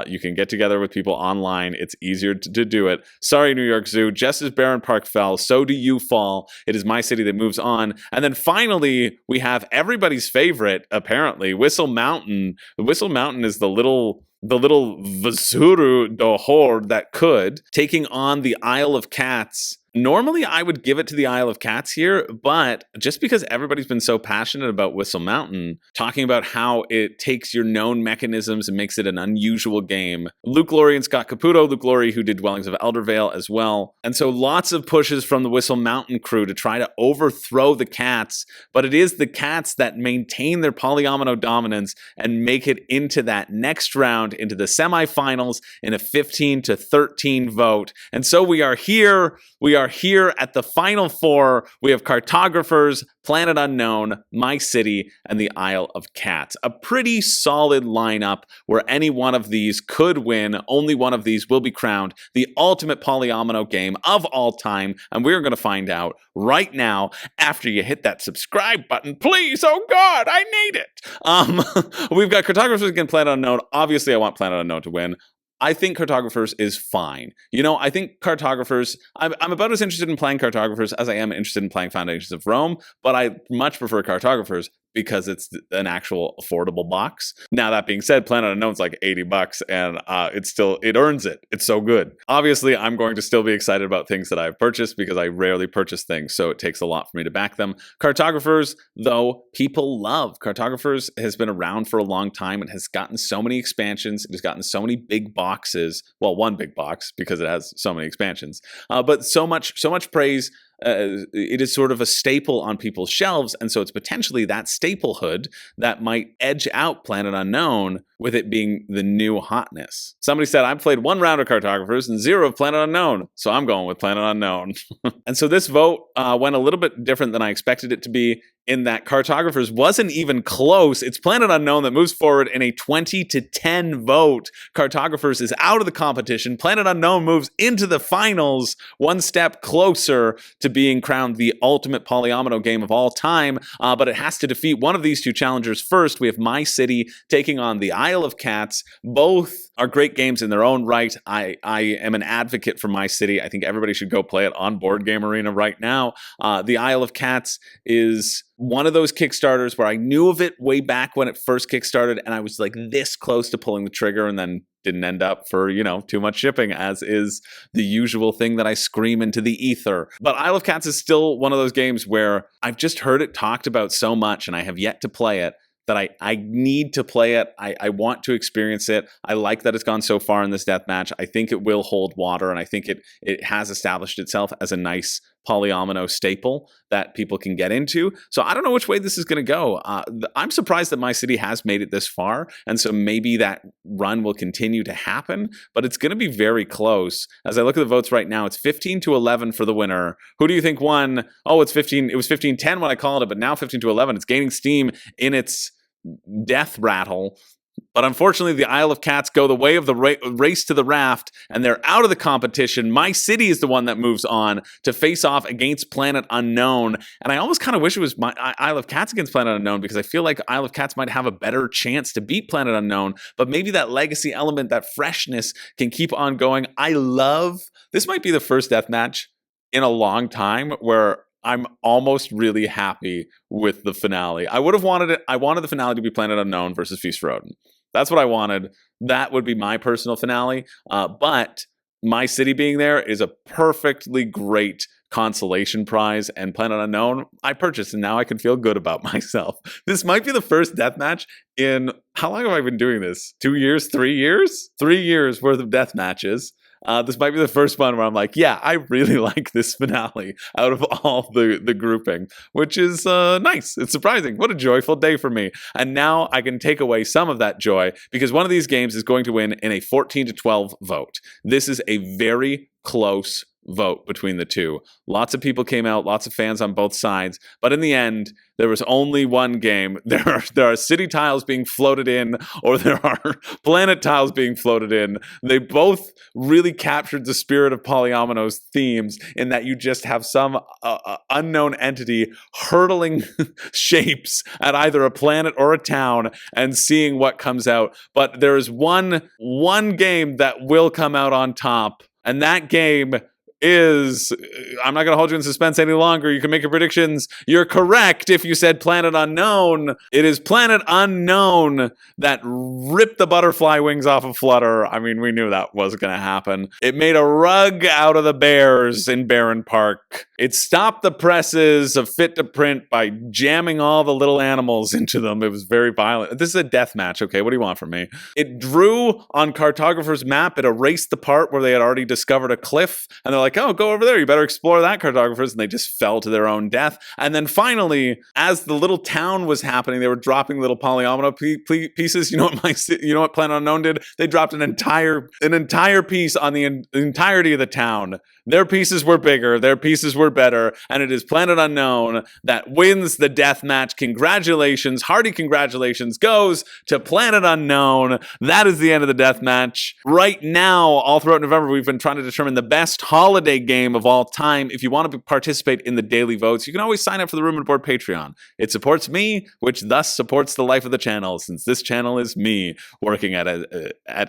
You can get together with people online. It's easier to do it. Sorry, New York Zoo. Just as Barenpark fell, so do you fall. It is My City that moves on. And then finally, we have everybody's favorite, apparently, Whistle Mountain. The Whistle Mountain is the little Vasuru do Horde that could, taking on the Isle of Cats. Normally, I would give it to the Isle of Cats here, but just because everybody's been so passionate about Whistle Mountain, talking about how it takes your known mechanisms and makes it an unusual game. Luke Laurie and Scott Caputo, Luke Laurie who did Dwellings of Eldervale as well. And so lots of pushes from the Whistle Mountain crew to try to overthrow the Cats, but it is the Cats that maintain their polyomino dominance and make it into that next round, into the semifinals in a 15-13 vote. And so we are here at the final four. We have Cartographers, Planet Unknown, My City, and the Isle of Cats. A pretty solid lineup where any one of these could win. Only one of these will be crowned the ultimate polyomino game of all time. And we're going to find out right now after you hit that subscribe button. Please, oh God, I need it. We've got Cartographers against Planet Unknown. Obviously, I want Planet Unknown to win. I think Cartographers is fine. I think Cartographers, I'm about as interested in playing Cartographers as I am interested in playing Foundations of Rome, but I much prefer Cartographers because it's an actual affordable box. Now, that being said, Planet Unknown's like $80 and it earns it. It's so good. Obviously, I'm going to still be excited about things that I've purchased because I rarely purchase things, so it takes a lot for me to back them. Cartographers, though, people love. Cartographers has been around for a long time and has gotten so many expansions. It has gotten so many big boxes. Well, one big box because it has so many expansions, but so much praise. It is sort of a staple on people's shelves, and so it's potentially that staplehood that might edge out Planet Unknown with it being the new hotness. Somebody said, I've played 1 round of Cartographers and 0 of Planet Unknown, so I'm going with Planet Unknown. And so this vote went a little bit different than I expected it to be, in that Cartographers wasn't even close. It's Planet Unknown that moves forward in a 20-10 vote. Cartographers is out of the competition. Planet Unknown moves into the finals, one step closer to being crowned the ultimate polyomino game of all time, but it has to defeat one of these two challengers first. We have My City taking on the Isle of Cats. Both are great games in their own right. I am an advocate for My City. I think everybody should go play it on Board Game Arena right now. The Isle of Cats is one of those Kickstarters where I knew of it way back when it first kickstarted, and I was like this close to pulling the trigger and then didn't end up for, too much shipping, as is the usual thing that I scream into the ether. But Isle of Cats is still one of those games where I've just heard it talked about so much and I have yet to play it, that I need to play it. I want to experience it. I like that it's gone so far in this deathmatch. I think it will hold water, and I think it has established itself as a nice polyomino staple that people can get into. So I don't know which way this is going to go. I'm surprised that My City has made it this far, and so maybe that run will continue to happen, but it's going to be very close. As I look at the votes right now, it's 15-11 for the winner. Who do you think won? Oh, it was 15-10 when I called it, but now 15-11. It's gaining steam in its death rattle. But unfortunately, the Isle of Cats go the way of the race to the Raft, and they're out of the competition. My City is the one that moves on to face off against Planet Unknown. And I almost kind of wish it was Isle of Cats against Planet Unknown, because I feel like Isle of Cats might have a better chance to beat Planet Unknown. But maybe that legacy element, that freshness, can keep on going. This might be the first deathmatch in a long time where I'm almost really happy with the finale. I wanted the finale to be Planet Unknown versus Feast for Odin. That's what I wanted. That would be my personal finale. But My City being there is a perfectly great consolation prize, and Planet Unknown I purchased, and now I can feel good about myself. This might be the first deathmatch in, how long have I been doing this? 2 years? 3 years? 3 years worth of death matches. This might be the first one where I'm like, yeah, I really like this finale out of all the grouping, which is nice. It's surprising. What a joyful day for me. And now I can take away some of that joy, because one of these games is going to win in a 14-12 vote. This is a very close vote between the two. Lots of people came out, lots of fans on both sides, but in the end, there was only one game. There are city tiles being floated in, or there are planet tiles being floated in. They both really captured the spirit of Polyomino's themes, in that you just have some unknown entity hurtling shapes at either a planet or a town and seeing what comes out. But there is one game that will come out on top, and that game is, I'm not going to hold you in suspense any longer. You can make your predictions. You're correct if you said Planet Unknown. It is Planet Unknown that ripped the butterfly wings off of Flutter. I mean, we knew that was going to happen. It made a rug out of the bears in Barenpark. It stopped the presses of Fit to Print by jamming all the little animals into them. It was very violent. This is a death match, okay? What do you want from me? It drew on Cartographer's map. It erased the part where they had already discovered a cliff, and they're like, oh, go over there. You better explore that, Cartographers. And they just fell to their own death. And then finally, as the little town was happening, they were dropping little polyomino pieces. You know what Planet Unknown did? They dropped an entire piece on the entirety of the town. Their pieces were bigger. Their pieces were better. And it is Planet Unknown that wins the death match. Congratulations. Hearty congratulations goes to Planet Unknown. That is the end of the death match. Right now, all throughout November, we've been trying to determine the best holiday game of all time. If you want to participate in the daily votes, you can always sign up for the Room and Board Patreon. It supports me, which thus supports the life of the channel, since this channel is me working at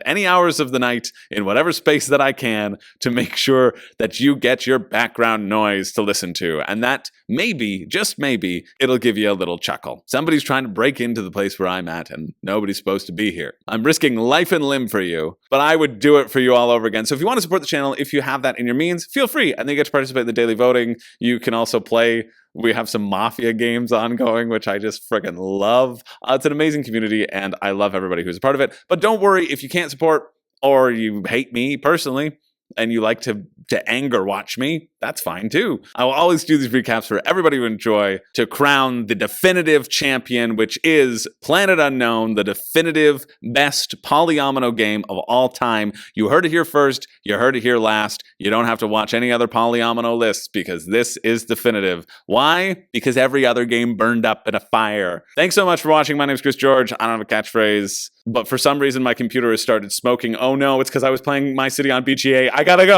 any hours of the night in whatever space that I can to make sure that you get your background noise. stories to listen to, and that maybe, just maybe, it'll give you a little chuckle. Somebody's trying to break into the place where I'm at, and nobody's supposed to be here. I'm risking life and limb for you, but I would do it for you all over again. So if you want to support the channel, if you have that in your means, feel free, and then you get to participate in the daily voting. You can also play. We have some Mafia games ongoing, which I just freaking love. It's an amazing community, and I love everybody who's a part of it. But don't worry, if you can't support, or you hate me personally, and you like to anger watch me, that's fine too. I will always do these recaps for everybody to enjoy, to crown the definitive champion, which is Planet Unknown, the definitive best polyomino game of all time. You heard it here first, you heard it here last. You don't have to watch any other polyomino lists because this is definitive. Why? Because every other game burned up in a fire. Thanks so much for watching. My name is Chris George. I don't have a catchphrase, but for some reason my computer has started smoking. Oh no, it's because I was playing My City on BGA. I gotta go.